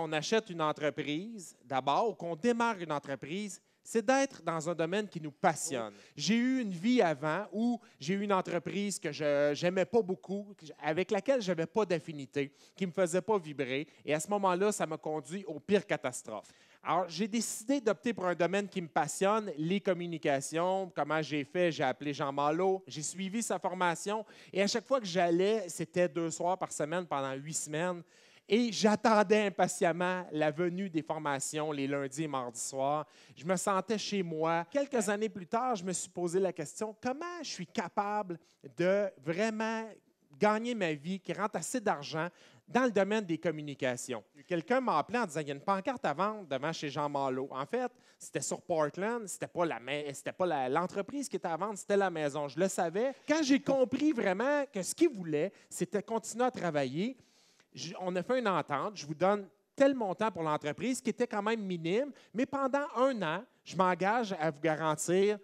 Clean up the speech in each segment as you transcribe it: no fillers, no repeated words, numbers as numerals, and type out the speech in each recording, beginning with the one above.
qu'on achète une entreprise, d'abord, ou qu'on démarre une entreprise, c'est d'être dans un domaine qui nous passionne. J'ai eu une vie avant où j'ai eu une entreprise que je n'aimais pas beaucoup, avec laquelle je n'avais pas d'affinité, qui ne me faisait pas vibrer. Et à ce moment-là, ça m'a conduit aux pires catastrophes. Alors, j'ai décidé d'opter pour un domaine qui me passionne, les communications. Comment j'ai fait? J'ai appelé Jean Malo, j'ai suivi sa formation. Et à chaque fois que j'allais, c'était 2 soirs par semaine pendant 8 semaines. Et j'attendais impatiemment la venue des formations les lundis et mardis soirs. Je me sentais chez moi. Quelques années plus tard, je me suis posé la question, comment je suis capable de vraiment gagner ma vie, qui rentre assez d'argent dans le domaine des communications? Quelqu'un m'a appelé en disant, il y a une pancarte à vendre devant chez Jean Malo. En fait, c'était sur Portland, c'était pas l'entreprise qui était à vendre, c'était la maison. Je le savais. Quand j'ai compris vraiment que ce qu'il voulait, c'était continuer à travailler, on a fait une entente, je vous donne tel montant pour l'entreprise, qui était quand même minime, mais pendant 1 an, je m'engage à vous garantir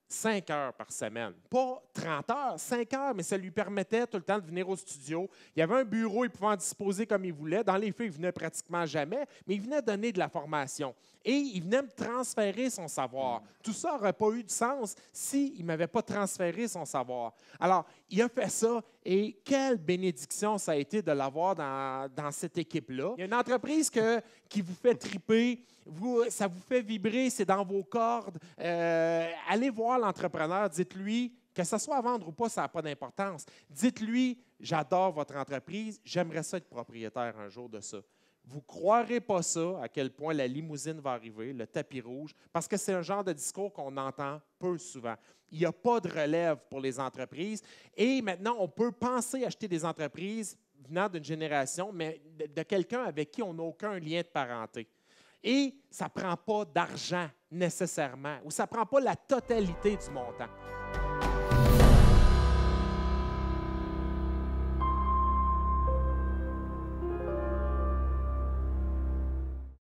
5 heures par semaine. Pas 30 heures, 5 heures, mais ça lui permettait tout le temps de venir au studio. Il y avait un bureau, il pouvait en disposer comme il voulait. Dans les faits, il venait pratiquement jamais, mais il venait donner de la formation. Et il venait me transférer son savoir. Tout ça n'aurait pas eu de sens s'il ne m'avait pas transféré son savoir. Alors, il a fait ça et quelle bénédiction ça a été de l'avoir dans cette équipe-là. Il y a une entreprise qui vous fait triper, ça vous fait vibrer, c'est dans vos cordes. Allez voir l'entrepreneur, dites-lui, que ce soit à vendre ou pas, ça n'a pas d'importance. Dites-lui, j'adore votre entreprise, j'aimerais ça être propriétaire un jour de ça. Vous ne croirez pas ça, à quel point la limousine va arriver, le tapis rouge, parce que c'est un genre de discours qu'on entend peu souvent. Il n'y a pas de relève pour les entreprises. Et maintenant, on peut penser acheter des entreprises venant d'une génération, mais de quelqu'un avec qui on n'a aucun lien de parenté. Et ça ne prend pas d'argent nécessairement, ou ça ne prend pas la totalité du montant.